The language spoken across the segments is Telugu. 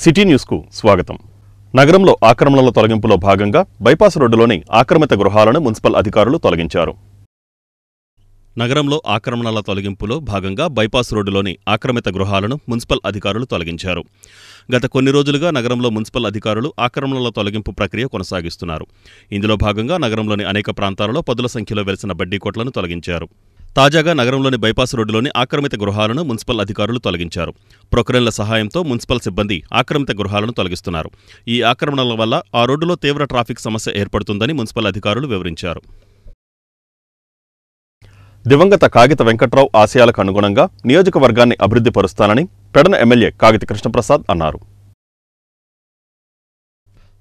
సిటీ న్యూస్కు స్వాగతం. నగరంలో ఆక్రమణల తొలగింపులో భాగంగా బైపాస్ రోడ్డులోని ఆక్రమిత గృహాలను మున్సిపల్ అధికారులు తొలగించారు. నగరంలో ఆక్రమణల తొలగింపులో భాగంగా బైపాస్ రోడ్డులోని ఆక్రమిత గృహాలను మున్సిపల్ అధికారులు తొలగించారు. గత కొన్ని రోజులుగా నగరంలో మున్సిపల్ అధికారులు ఆక్రమణల తొలగింపు ప్రక్రియ కొనసాగిస్తున్నారు. ఇందులో భాగంగా నగరంలోని అనేక ప్రాంతాలలో పదుల సంఖ్యలో వెలిసిన బడ్డీ కొట్లను తొలగించారు. తాజాగా నగరంలోని బైపాస్ రోడ్డులోని ఆక్రమిత గృహాలను మున్సిపల్ అధికారులు తొలగించారు. ప్రొక్రెన్ల సహాయంతో మున్సిపల్ సిబ్బంది ఆక్రమిత గృహాలను తొలగిస్తున్నారు. ఈ ఆక్రమణల వల్ల ఆ రోడ్డులో తీవ్ర ట్రాఫిక్ సమస్య ఏర్పడుతుందని మున్సిపల్ అధికారులు వివరించారు. దివంగత కాగిత వెంకట్రావు ఆశయాలకు అనుగుణంగా నియోజకవర్గాన్ని అభివృద్ధి పరుస్తానని పెడన ఎమ్మెల్యే కాగిత కృష్ణప్రసాద్ అన్నారు.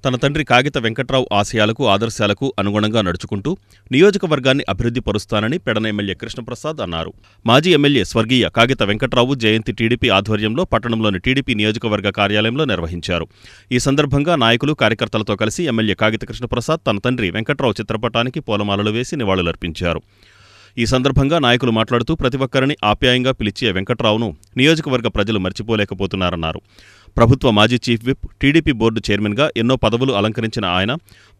తన తండ్రి కాగిత వెంకట్రావు ఆశయాలకు ఆదర్శాలకు అనుగుణంగా నడుచుకుంటూ నియోజకవర్గాన్ని అభివృద్ధి పరుస్తానని పెడన ఎమ్మెల్యే కృష్ణప్రసాద్ అన్నారు. మాజీ ఎమ్మెల్యే స్వర్గీయ కాగిత వెంకట్రావు జయంతి టీడీపీ ఆధ్వర్యంలో పట్టణంలోని టీడీపీ నియోజకవర్గ కార్యాలయంలో నిర్వహించారు. ఈ సందర్భంగా నాయకులు కార్యకర్తలతో కలిసి ఎమ్మెల్యే కాగిత కృష్ణప్రసాద్ తన తండ్రి వెంకట్రావు చిత్రపటానికి పూలమాలలు వేసి నివాళులర్పించారు. ఈ సందర్భంగా నాయకులు మాట్లాడుతూ ప్రతి ఒక్కరిని ఆప్యాయంగా పిలిచే వెంకట్రావును నియోజకవర్గ ప్రజలు మర్చిపోలేకపోతున్నారన్నారు. ప్రభుత్వ మాజీ చీఫ్ విప్, టీడీపీ బోర్డు చైర్మన్గా ఎన్నో పదవులు అలంకరించిన ఆయన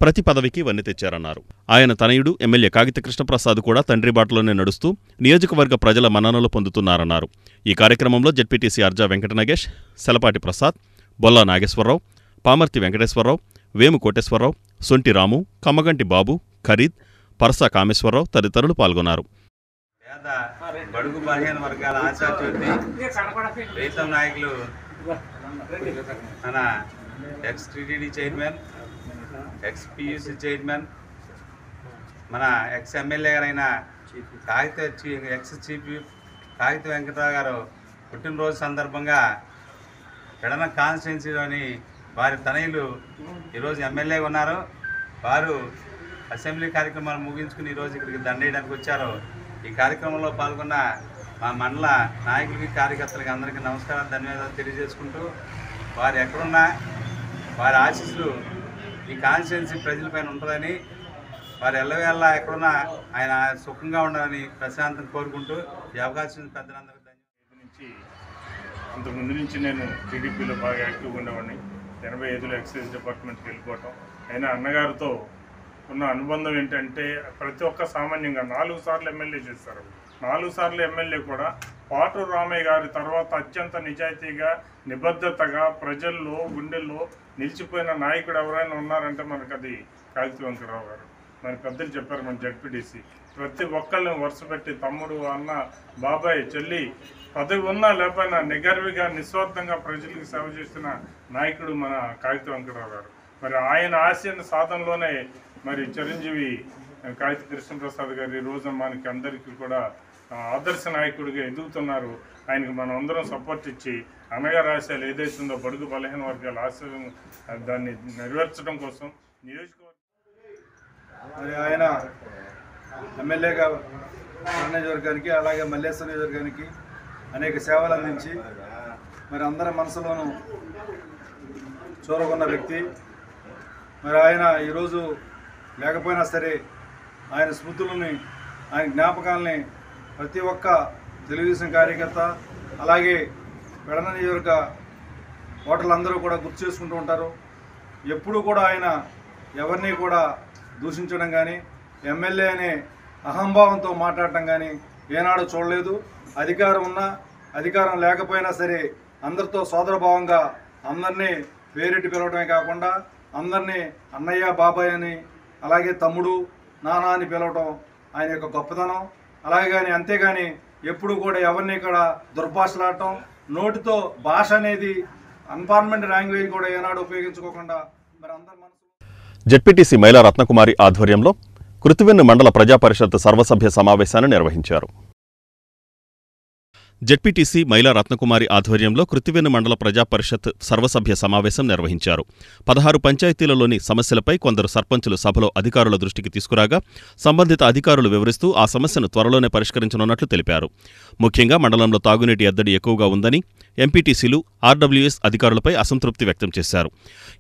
ప్రతి పదవికి వన్నె తెచ్చారన్నారు. ఆయన తనయుడు ఎమ్మెల్యే కాగిత కృష్ణప్రసాద్ కూడా తండ్రి బాటలోనే నడుస్తూ నియోజకవర్గ ప్రజల మన్ననలు పొందుతున్నారన్నారు. ఈ కార్యక్రమంలో జెడ్పీటీసీ అర్జా వెంకట నాగేష్, సెలపాటి ప్రసాద్, బొల్లా నాగేశ్వరరావు, పామర్తి వెంకటేశ్వరరావు, వేము కోటేశ్వరరావు, సొంటి రాము, కమ్మగంటి బాబు, ఖరీద్, పరసా కామేశ్వరరావు తదితరులు పాల్గొన్నారు. బడుగు బలహీన వర్గాల ఆశాజ్యోతి ప్రీతం నాయకులు మన X TTD chairman, X PUC chairman, మన ఎక్స్ ఎమ్మెల్యే గారైన ఎక్స్ చీఫ్ విప్ కాగిత వెంకటరావు గారు పుట్టినరోజు సందర్భంగా పెడన కాన్స్టిట్యున్సీలోని వారి తనయులు ఈరోజు ఎమ్మెల్యేగా ఉన్నారు. వారు అసెంబ్లీ కార్యక్రమాలు ముగించుకుని ఈరోజు ఇక్కడికి దండేయడానికి వచ్చారు. ఈ కార్యక్రమంలో పాల్గొన్న మా మండల నాయకులకి, కార్యకర్తలకి అందరికీ నమస్కారాలు, ధన్యవాదాలు తెలియజేసుకుంటూ వారు ఎక్కడున్నా వారి ఆశీస్సులు ఈ కాన్స్టిట్యున్సీ ప్రజలపైన ఉంటుందని, వారు ఎల్లవేళ్ళ ఎక్కడున్నా ఆయన సుఖంగా ఉండాలని ప్రశాంతం కోరుకుంటూ ఈ అవకాశం పెద్దలందరికీ ధన్యవాదాలు. అంతకుముందు నుంచి నేను టీడీపీలో బాగా యాక్టివ్గా ఉండేవాడిని. 85లో ఎక్సైజ్ డిపార్ట్మెంట్కి వెళ్ళిపోవటం. అయినా అన్నగారితో ఉన్న అనుబంధం ఏంటంటే ప్రతి ఒక్క సామాన్యంగా 4 సార్లు ఎమ్మెల్యే చేశారు. 4 సార్లు ఎమ్మెల్యే కూడా పాటూరు రామయ్య గారి తర్వాత అత్యంత నిజాయితీగా, నిబద్ధతగా ప్రజల్లో గుండెల్లో నిలిచిపోయిన నాయకుడు ఎవరైనా ఉన్నారంటే మనకు అది కాగిత వెంకటరావు గారు. మరి పెద్దలు చెప్పారు, మన జెడ్పీటీసీ ప్రతి ఒక్కళ్ళని వరుస పెట్టి తమ్ముడు, అన్న, బాబాయ్, చెల్లి పదవి ఉన్నా లేకపోయినా నిగర్విగా నిస్వార్థంగా ప్రజలకు సేవ చేసిన నాయకుడు మన కాగిత వెంకటరావు గారు. మరి ఆయన ఆశయ సాధనలోనే మరి చిరంజీవి కాగిత కృష్ణప్రసాద్ గారు ఈ రోజు మనకి అందరికీ కూడా ఆదర్శ నాయకుడిగా ఎదుగుతున్నారు. ఆయనకి మనం అందరం సపోర్ట్ ఇచ్చి అన్నగారి ఆశయాలు ఏదైతుందో బడుగు బలహీన వర్గాల ఆశయం దాన్ని నెరవేర్చడం కోసం నియోజకవర్గం మరి ఆయన ఎమ్మెల్యేగా నియోజకవర్గానికి, అలాగే మల్లేశ్వర నియోజకవర్గానికి అనేక సేవలు అందించి మరి అందరి మనసులోనూ చూరగొన్న వ్యక్తి. మరి ఆయన ఈరోజు లేకపోయినా సరే ఆయన స్మృతులని, ఆయన జ్ఞాపకాలని ప్రతి ఒక్క తెలుగుదేశం కార్యకర్త, అలాగే పెడన నియోజకవర్గ ఓటర్లందరూ కూడా గుర్తు చేసుకుంటూ ఉంటారు. ఎప్పుడూ కూడా ఆయన ఎవరిని కూడా దూషించడం కానీ, ఎమ్మెల్యే అనే అహంభావంతో మాట్లాడటం కానీ ఏనాడు చూడలేదు. అధికారం ఉన్నా అధికారం లేకపోయినా సరే అందరితో సోదరభావంగా అందరినీ పేరెట్టి పిలవడమే కాకుండా అందరినీ అన్నయ్య, బాబాయ్ అని, అలాగే తమ్ముడు, నాన్న అని పిలవటం ఆయన యొక్క గొప్పతనం. అలాగే కానీ అంతేగాని ఎప్పుడు కూడా ఎవరిని కూడా దుర్భాషలాడటం, నోటితో భాష అనేది అన్పార్లమెంట్ లాంగ్వేజ్ కూడా ఏనాడు ఉపయోగించుకోకుండా మరి అందరి మనసు. జెడ్పీటీసీ మైలా రత్నకుమారి ఆధ్వర్యంలో కృతివెన్ను మండల ప్రజాపరిషత్ సర్వసభ్య సమావేశాన్ని నిర్వహించారు. జెడ్పీటీసీ మైలా రత్నకుమారి ఆధ్వర్యంలో కృతివెన్ను మండల ప్రజాపరిషత్ సర్వసభ్య సమావేశం నిర్వహించారు. 16 పంచాయతీలలోని సమస్యలపై కొందరు సర్పంచులు సభలో అధికారుల దృష్టికి తీసుకురాగా సంబంధిత అధికారులు వివరిస్తూ ఆ సమస్యను త్వరలోనే పరిష్కరించనున్నట్లు తెలిపారు. ముఖ్యంగా మండలంలో తాగునీటి ఎద్దడి ఎక్కువగా ఉందని ఎంపీటీసీలు, ఆర్డబ్ల్యూఎస్ అధికారులపై అసంతృప్తి వ్యక్తం చేశారు.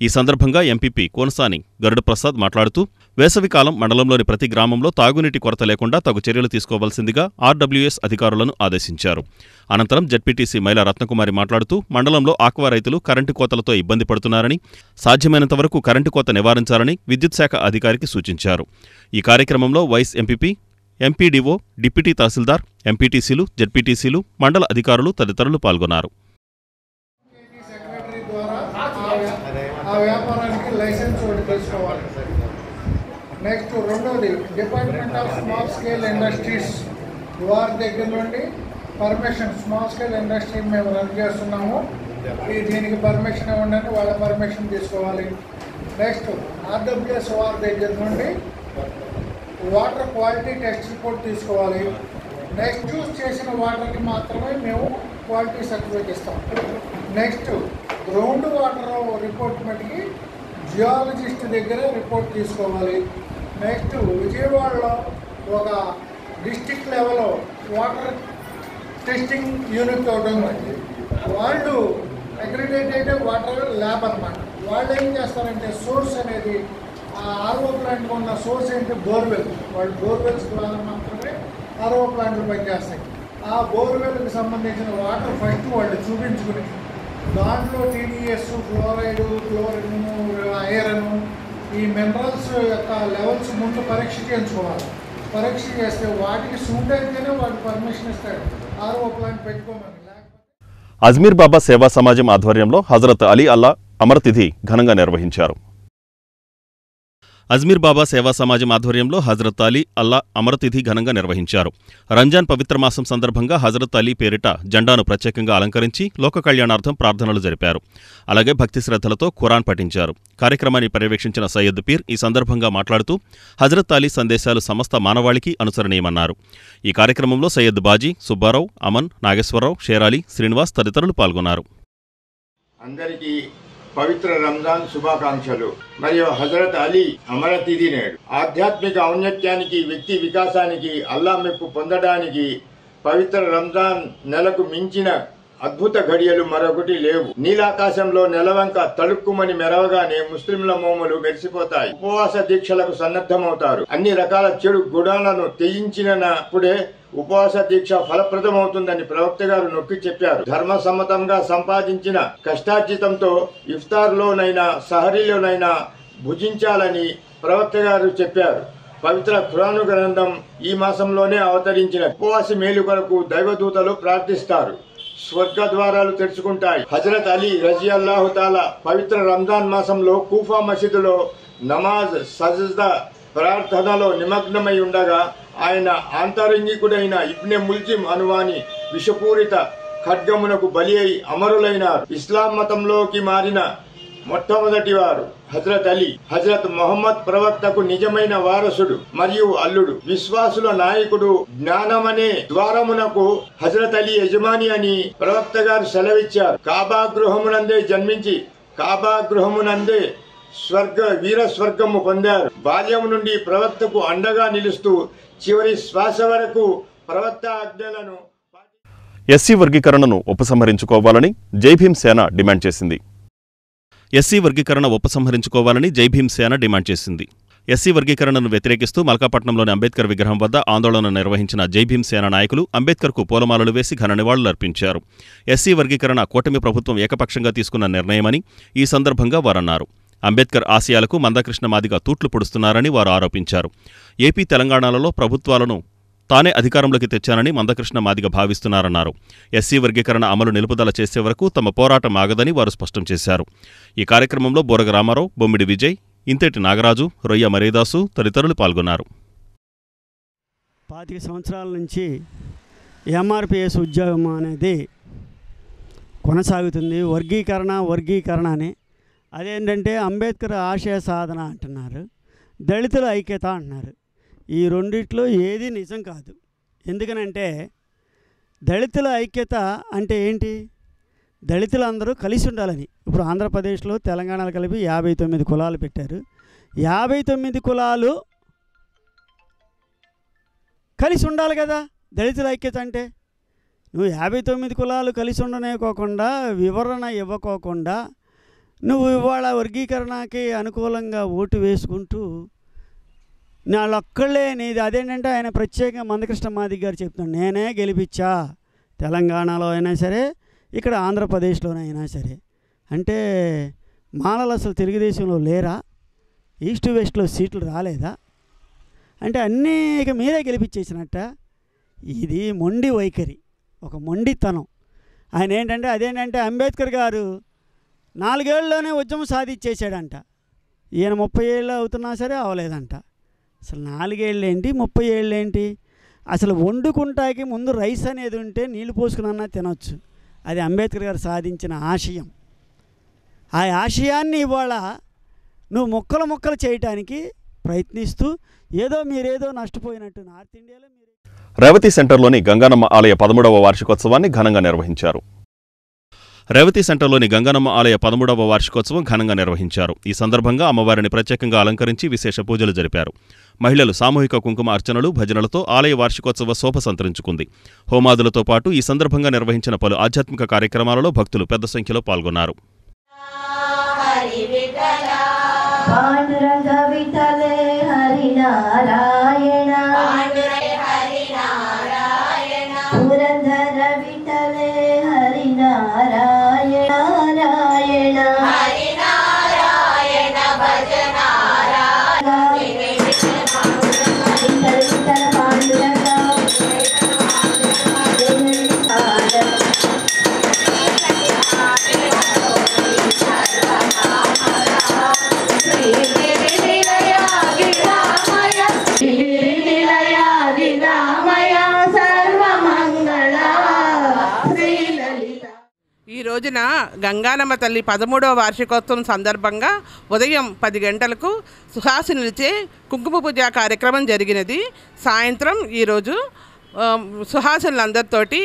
ఈ సందర్భంగా ఎంపీపీ కోనసాని గరుడ ప్రసాద్ మాట్లాడుతూ వేసవికాలం మండలంలోని ప్రతి గ్రామంలో తాగునీటి కొరత లేకుండా తగు చర్యలు తీసుకోవాల్సిందిగా ఆర్డబ్ల్యూఎస్ అధికారులను ఆదేశించారు. అనంతరం జెడ్పీటీసీ మైలా రత్నకుమారి మాట్లాడుతూ మండలంలో ఆక్వా రైతులు కరెంటు కోతలతో ఇబ్బంది పడుతున్నారని, సాధ్యమైనంతవరకు కరెంటు కోత నివారించాలని విద్యుత్ శాఖ అధికారికి సూచించారు. ఈ కార్యక్రమంలో వైస్ ఎంపీపీ, ఎంపీడీఓ, డిప్యూటీ తహసీల్దార్, ఎంపీటీసీలు, జెడ్పీటీసీలు, మండల అధికారులు తదితరులు పాల్గొన్నారు. నెక్స్ట్ రెండోది department of small scale industries వారి దగ్గర నుండి పర్మిషన్, స్మాల్ స్కేల్ ఇండస్ట్రీ మేము రన్ చేస్తున్నాము, దీనికి పర్మిషన్ ఇవ్వండి, వాళ్ళ పర్మిషన్ తీసుకోవాలి. నెక్స్ట్ ఆర్డబ్ల్యూఎస్ వారి దగ్గర నుండి వాటర్ క్వాలిటీ టెస్ట్ రిపోర్ట్ తీసుకోవాలి. నెక్స్ట్ యూజ్ చేసిన వాటర్కి మాత్రమే మేము క్వాలిటీ సర్టిఫికేట్ ఇస్తాం. నెక్స్ట్ గ్రౌండ్ వాటర్ రిపోర్ట్ మటుకి జియాలజిస్ట్ దగ్గర రిపోర్ట్ తీసుకోవాలి. నెక్స్ట్ విజయవాడలో ఒక డిస్ట్రిక్ట్ లెవెల్లో వాటర్ టెస్టింగ్ యూనిట్ ఒకటి ఉంది. వాళ్ళు అక్రిడిటెడ్ వాటర్ ల్యాబ్ అన్నమాట. వాళ్ళు ఏం చేస్తారంటే సోర్స్ అనేది ఆర్ఓ ప్లాంట్ ఉన్న సోర్స్ ఏంటి బోర్వెల్, వాళ్ళు బోర్వెల్స్ ద్వారా మాత్రమే ఆర్ఓ ప్లాంట్లు పనిచేస్తాయి. ఆ బోర్వెల్కి సంబంధించిన వాటర్ ఫస్ట్ వాళ్ళు చూపించుకుని దాంట్లో టీడీఎస్, ఫ్లోరైడ్, క్లోరిన్, ఐరన్, ఈ మినరల్స్ యొక్క లెవెల్స్ ముందు పరీక్ష చేయించుకోవాలి. పరీక్ష చేస్తే వాటికి సూట్ అయితేనే వాటికి పర్మిషన్ ఇస్తాడు ఆర్ఓ ప్లాంట్ పెట్టుకోమని. అజ్మీర్ బాబా సేవా సమాజం ఆధ్వర్యంలో హజరత్ అలీ అల్లా అమరతిథి ఘనంగా నిర్వహించారు. అజ్మీర్ బాబా సేవా సమాజం ఆధ్వర్యంలో హజరత్ అలీ అల్లా అమరతిథి ఘనంగా నిర్వహించారు. రంజాన్ పవిత్ర మాసం సందర్భంగా హజరత్ అలీ పేరిట జెండాను ప్రత్యేకంగా అలంకరించి లోక కళ్యాణార్థం ప్రార్థనలు జరిపారు. అలాగే భక్తి శ్రద్ధలతో ఖురాన్ పఠించారు. కార్యక్రమాన్ని పర్యవేక్షించిన సయ్యద్ పీర్ ఈ సందర్భంగా మాట్లాడుతూ హజరత్ అలీ సందేశాలు సమస్త మానవాళికి అనుసరణీయమన్నారు. ఈ కార్యక్రమంలో సయ్యద్ బాజీ, సుబ్బారావు, అమన్, నాగేశ్వరరావు, షేరాలి, శ్రీనివాస్ తదితరులు పాల్గొన్నారు. అందరికీ పవిత్ర రంజాన్ శుభాకాంక్షలు. మరియు హజరత్ అలీ అమరతిథి నేడు ఆధ్యాత్మిక ఔన్నత్యానికి, వ్యక్తి వికాసానికి, అల్లా మెప్పు పొందడానికి పవిత్ర రంజాన్ నెలకు మించిన అద్భుత ఘడియలు మరొకటి లేవు. నీలాకాశంలో నెలవంక తళుక్కుమని మెరవగానే ముస్లింల మోములు మెరిసిపోతాయి. ఉపవాస దీక్షలకు సన్నద్ధమవుతారు. అన్ని రకాల చెడు గుణాలను త్యజించినప్పుడే ఉపవాస దీక్ష ఫలప్రదమవుతుందని ప్రవక్త గారు నొక్కి చెప్పారు. ధర్మ సమ్మతంగా సంపాదించిన కష్టార్జితంతో ఇఫ్తార్లోనైనా సహరీలోనైనా భుజించాలని ప్రవక్త గారు చెప్పారు. పవిత్ర ఖురాను గ్రంథం ఈ మాసంలోనే అవతరించిన ఉపవాసి మేలు కొరకు దైవదూతలు ప్రార్థిస్తారు. స్వర్గ ద్వారాలు తెరుచుకుంటాయి. హజరత్ అలీ రజియల్లాహు తాలా పవిత్ర రంజాన్ మాసంలో కూఫా మసీదులో నమాజ్, సజ్దా, ప్రార్థనలో నిమగ్నమై ఉండగా ఆయన ఆంతరంగికుడైన ఇబ్నె ముల్జిమ్ అనువాని విషపూరిత ఖడ్గమునకు బలి అయి అమరులైనారు. ఇస్లాం మతంలోకి మారిన మొట్టమొదటి వారు హజరత్ అలీ. హజరత్ మొహమ్మద్ ప్రవక్తకు నిజమైన వారసుడు మరియు అల్లుడు, విశ్వాసుల నాయకుడు. జ్ఞానమనే ద్వారమునకు హజరత్ అలీ యజమాని అని ప్రవక్త గారు సెలవిచ్చారు. కాబా గృహమునందే జన్మించి కాబా గృహమునందే వీర స్వర్గము పొందారు. బాల్యం నుండి ప్రవక్తకు అండగా నిలుస్తూ చివరి శ్వాస వరకు ప్రవక్త ఆజ్ఞలను ఎస్సీ వర్గీకరణను ఉపసంహరించుకోవాలని జైభీమ్ సేన డిమాండ్ చేసింది. ఎస్సీ వర్గీకరణ ఉపసంహరించుకోవాలని జైభీమ్ సేన డిమాండ్ చేసింది. ఎస్సీ వర్గీకరణను వ్యతిరేకిస్తూ మల్కాపట్నంలోని అంబేద్కర్ విగ్రహం వద్ద ఆందోళన నిర్వహించిన జైభీమ్ సేన నాయకులు అంబేద్కర్కు పూలమాలలు వేసి ఘన నివాళులర్పించారు. ఎస్సీ వర్గీకరణ కూటమి ప్రభుత్వం ఏకపక్షంగా తీసుకున్న నిర్ణయమని ఈ సందర్భంగా వారన్నారు. అంబేద్కర్ ఆశయాలకు మందకృష్ణ మాదిగ తూట్లు పొడుస్తున్నారని వారు ఆరోపించారు. ఏపీ, తెలంగాణలలో ప్రభుత్వాలను తానే అధికారంలోకి తెచ్చానని మందకృష్ణ మాదిగ భావిస్తున్నారన్నారు. ఎస్సీ వర్గీకరణ అమలు నిలుపుదల చేసే వరకు తమ పోరాటం ఆగదని వారు స్పష్టం చేశారు. ఈ కార్యక్రమంలో బోరగ రామారావు, బొమ్మిడి విజయ్, ఇంతేటి నాగరాజు, రొయ్య మరీదాసు తదితరులు పాల్గొన్నారు. 25 సంవత్సరాల నుంచి ఎంఆర్పిఎస్ ఉద్యోగం అనేది కొనసాగుతుంది. వర్గీకరణ అని అదేంటంటే అంబేద్కర్ ఆశయ సాధన అంటున్నారు, దళితుల ఐక్యత అంటున్నారు. ఈ రెండిట్లో ఏది నిజం కాదు. ఎందుకనంటే దళితుల ఐక్యత అంటే ఏంటి? దళితులందరూ కలిసి ఉండాలని. ఇప్పుడు ఆంధ్రప్రదేశ్లో, తెలంగాణలో కలిపి 59 కులాలు పెట్టారు. 59 కులాలు కలిసి ఉండాలి కదా దళితుల ఐక్యత అంటే. నువ్వు 59 కులాలు కలిసి ఉండనేకోకుండా, వివరణ ఇవ్వకోకుండా నువ్వు ఇవాళ వర్గీకరణకి అనుకూలంగా ఓటు వేసుకుంటూ వాళ్ళొక్కళ్ళే నీది అదేంటంటే ఆయన ప్రత్యేకంగా మందకృష్ణ మాదిగ గారు చెప్తున్నాడు, నేనే గెలిపించా తెలంగాణలో అయినా సరే ఇక్కడ ఆంధ్రప్రదేశ్లోనైనా సరే. అంటే మాలలు అసలు తెలుగుదేశంలో లేరా? ఈస్ట్ వెస్ట్లో సీట్లు రాలేదా? అంటే అన్నీ ఇక మీరే గెలిపించేసినట్ట. ఇది మొండి వైఖరి, ఒక మొండితనం. ఆయన ఏంటంటే అదేంటంటే అంబేద్కర్ గారు 4 ఏళ్ళలోనే ఉద్యమం సాధించేశాడంట. ఈయన 30 ఏళ్ళు అవుతున్నా సరే అవ్వలేదంట. అసలు 4 ఏళ్ళేంటి 30 ఏళ్ళేంటి? అసలు వండుకుంటాకి ముందు రైస్ అనేది ఉంటే నీళ్లు పోసుకున్నా తినొచ్చు. అది అంబేద్కర్ గారు సాధించిన ఆశయం. ఆ ఆశయాన్ని ఇవాళ నువ్వు ముక్కలు చేయటానికి ప్రయత్నిస్తూ మీరేదో నష్టపోయినట్టు నార్త్ ఇండియాలో మీరు. రేవతి సెంటర్లోని గంగానమ్మ ఆలయ 13వ వార్షికోత్సవాన్ని ఘనంగా నిర్వహించారు. రేవతి సెంటర్లోని గంగానమ్మ ఆలయ 13వ వార్షికోత్సవం ఘనంగా నిర్వహించారు. ఈ సందర్భంగా అమ్మవారిని ప్రత్యేకంగా అలంకరించి విశేష పూజలు జరిపారు. మహిళలు సామూహిక కుంకుమ అర్చనలు, భజనలతో ఆలయ వార్షికోత్సవ శోభ సంతరించుకుంది. హోమాదులతో పాటు ఈ సందర్భంగా నిర్వహించిన పలు ఆధ్యాత్మిక కార్యక్రమాలలో భక్తులు పెద్ద సంఖ్యలో పాల్గొన్నారు. ఈ రోజున గంగానమ్మ తల్లి 13వ వార్షికోత్సవం సందర్భంగా ఉదయం 10 గంటలకు సుహాసినులచే కుంకుమ పూజ కార్యక్రమం జరిగినది. సాయంత్రం ఈరోజు సుహాసినులందరితోటి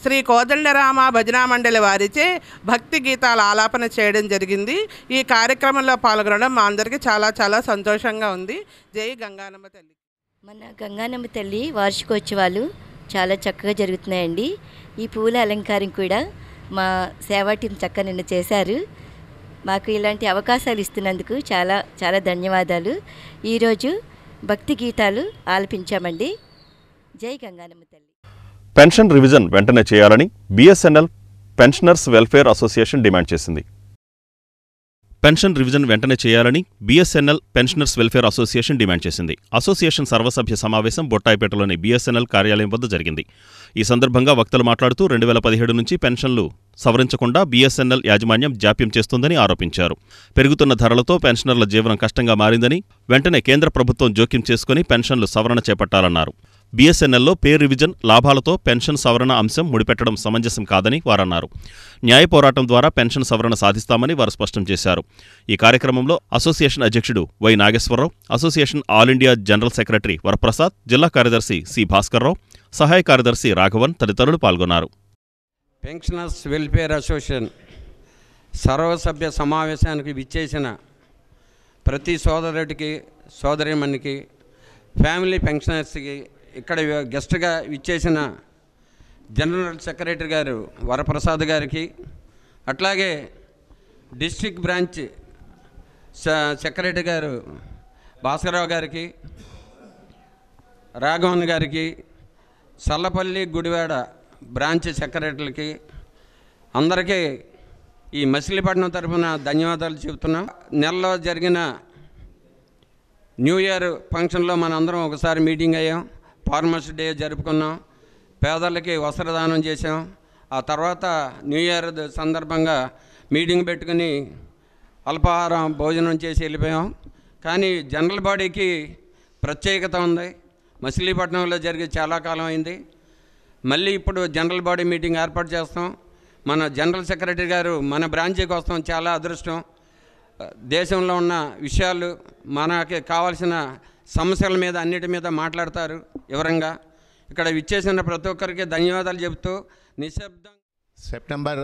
శ్రీ కోదండరామ భజనా మండలి వారిచే భక్తి గీతాల ఆలాపన చేయడం జరిగింది. ఈ కార్యక్రమంలో పాల్గొనడం మా అందరికీ చాలా చాలా సంతోషంగా ఉంది. జై గంగానమ్మ తల్లి. మన గంగానమ్మ తల్లి వార్షికోత్సవాలు చాలా చక్కగా జరుగుతున్నాయండి. ఈ పూల అలంకారం కూడా మా సేవా టీం చక్కగా నిన్న చేశారు. మాకు ఇలాంటి అవకాశాలు ఇస్తున్నందుకు చాలా చాలా ధన్యవాదాలు. ఈరోజు భక్తి గీతాలు ఆలపించామండి. జై గంగానమ్మ తల్లి. పెన్షన్ రివిజన్ వెంటనే చేయాలని BSNL pensioners welfare association demand చేసింది. పెన్షన్ రివిజన్ వెంటనే చేయాలని BSNL pensioners welfare association demand చేసింది. అసోసియేషన్ సర్వసభ్య సమావేశం బొట్టాయిపేటలోని బీఎస్ఎన్ఎల్ కార్యాలయం వద్ద జరిగింది. ఈ సందర్భంగా వక్తలు మాట్లాడుతూ 2017 నుంచి పెన్షన్లు సవరించకుండా బీఎస్ఎన్ఎల్ యాజమాన్యం జాప్యం చేస్తోందని ఆరోపించారు. పెరుగుతున్న ధరలతో పెన్షనర్ల జీవనం కష్టంగా మారిందని, వెంటనే కేంద్ర ప్రభుత్వం జోక్యం చేసుకుని పెన్షన్లు సవరణ చేపట్టాలన్నారు. బీఎస్ఎన్ఎల్లో పే రివిజన్ లాభాలతో పెన్షన్ సవరణ అంశం ముడిపెట్టడం సమంజసం కాదని వారన్నారు. న్యాయ పోరాటం ద్వారా పెన్షన్ సవరణ సాధిస్తామని వారు స్పష్టం చేశారు. ఈ కార్యక్రమంలో అసోసియేషన్ అధ్యక్షుడు Y Nageswararao, association all India general secretary Varaprasad, జిల్లా కార్యదర్శి సి భాస్కర్రావు, సహాయ కార్యదర్శి రాఘవన్ తదితరులు పాల్గొన్నారు. పెన్షనర్స్ వెల్ఫేర్ అసోసియేషన్ సర్వసభ్య సమావేశానికి విచ్చేసిన ప్రతి సోదరుడికి, సోదరిమణికి, ఫ్యామిలీ పెన్షనర్స్కి, ఇక్కడ గెస్ట్గా విచ్చేసిన జనరల్ సెక్రటరీ గారు వరప్రసాద్ గారికి, అట్లాగే డిస్ట్రిక్ట్ బ్రాంచ్ సెక్రటరీ గారు భాస్కరరావు గారికి, రాఘవన్ గారికి, సల్లపల్లి గుడివాడ బ్రాంచ్ సెక్రటరీలకి అందరికీ ఈ మచిలీపట్నం తరఫున ధన్యవాదాలు చెబుతున్నాం. నెలలో జరిగిన న్యూ ఇయర్ ఫంక్షన్లో మనందరం ఒకసారి మీటింగ్ అయ్యాం. ఫార్మర్స్ డే జరుపుకున్నాం. పేదలకి వస్త్రదానం చేసాం. ఆ తర్వాత న్యూ ఇయర్ సందర్భంగా మీటింగ్ పెట్టుకుని అల్పాహారం భోజనం చేసి వెళ్ళిపోయాం. కానీ జనరల్ బాడీకి ప్రత్యేకత ఉంది. మచిలీపట్నంలో జరిగి చాలా కాలం అయింది. మళ్ళీ ఇప్పుడు జనరల్ బాడీ మీటింగ్ ఏర్పాటు చేస్తాం. మన జనరల్ సెక్రటరీ గారు మన బ్రాంచీకి వస్తాం, చాలా అదృష్టం. దేశంలో ఉన్న విషయాలు, మనకి కావాల్సిన సమస్యల మీద అన్నిటి మీద మాట్లాడతారు వివరంగా. ఇక్కడ విచ్చేసిన ప్రతి ఒక్కరికి ధన్యవాదాలు చెబుతూ నిశ్శబ్దం. సెప్టెంబర్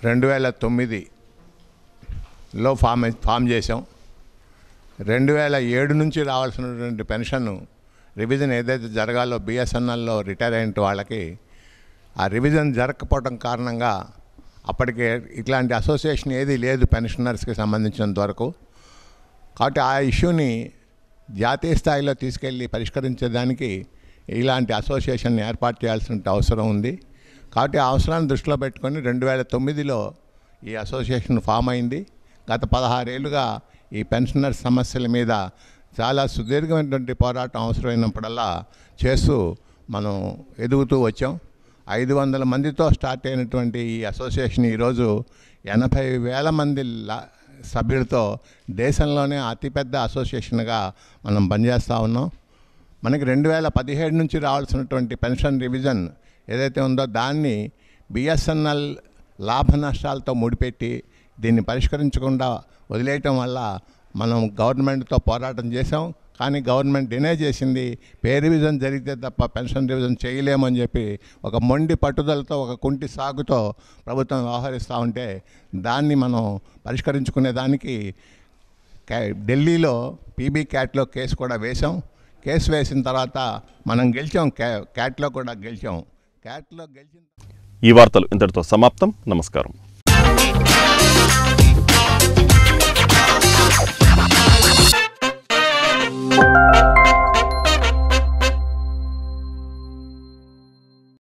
2009లో ఫామ్ చేసాం. 2007 నుంచి రావాల్సినటువంటి పెన్షన్ రివిజన్ ఏదైతే జరగాలో బిఎస్ఎన్ఎల్లో రిటైర్ అయిన వాళ్ళకి ఆ రివిజన్ జరగకపోవడం కారణంగా అప్పటికే ఇట్లాంటి అసోసియేషన్ ఏది లేదు పెన్షనర్స్కి సంబంధించినంత వరకు. కాబట్టి ఆ ఇష్యూని జాతీయ స్థాయిలో తీసుకెళ్ళి పరిష్కరించేదానికి ఇలాంటి అసోసియేషన్ ఏర్పాటు చేయాల్సిన అవసరం ఉంది. కాబట్టి ఆ అవసరాన్ని దృష్టిలో పెట్టుకొని 2009లో ఈ అసోసియేషన్ ఫామ్ అయింది. గత 16 ఏళ్ళుగా ఈ పెన్షనర్ సమస్యల మీద చాలా సుదీర్ఘమైనటువంటి పోరాటం అవసరమైనప్పుడల్లా చేస్తూ మనం ఎదుగుతూ వచ్చాం. 500 మందితో స్టార్ట్ అయినటువంటి ఈ అసోసియేషన్ ఈరోజు 80,000 మంది సభ్యులతో దేశంలోనే అతిపెద్ద అసోసియేషన్గా మనం పనిచేస్తూ ఉన్నాం. మనకి 2017 నుంచి రావాల్సినటువంటి పెన్షన్ రివిజన్ ఏదైతే ఉందో దాన్ని బిఎస్ఎన్ఎల్ లాభ నష్టాలతో ముడిపెట్టి దీన్ని పరిష్కరించకుండా వదిలేయటం వల్ల మనం గవర్నమెంట్తో పోరాటం చేసాం. కానీ గవర్నమెంట్ డినే చేసింది. పే రివిజన్ జరిగితే తప్ప పెన్షన్ రివిజన్ చేయలేమని చెప్పి ఒక మొండి పట్టుదలతో, ఒక కుంటి సాగుతో ప్రభుత్వం వ్యవహరిస్తూ ఉంటే దాన్ని మనం పరిష్కరించుకునే దానికి ఢిల్లీలో పీబీ క్యాట్లో కేసు కూడా వేసాం. కేసు వేసిన తర్వాత మనం గెలిచాం. క్యాట్లో కూడా గెలిచాం. క్యాట్లో గెలిచిన ఈ వార్తలు ఇంతటితో సమాప్తం. నమస్కారం.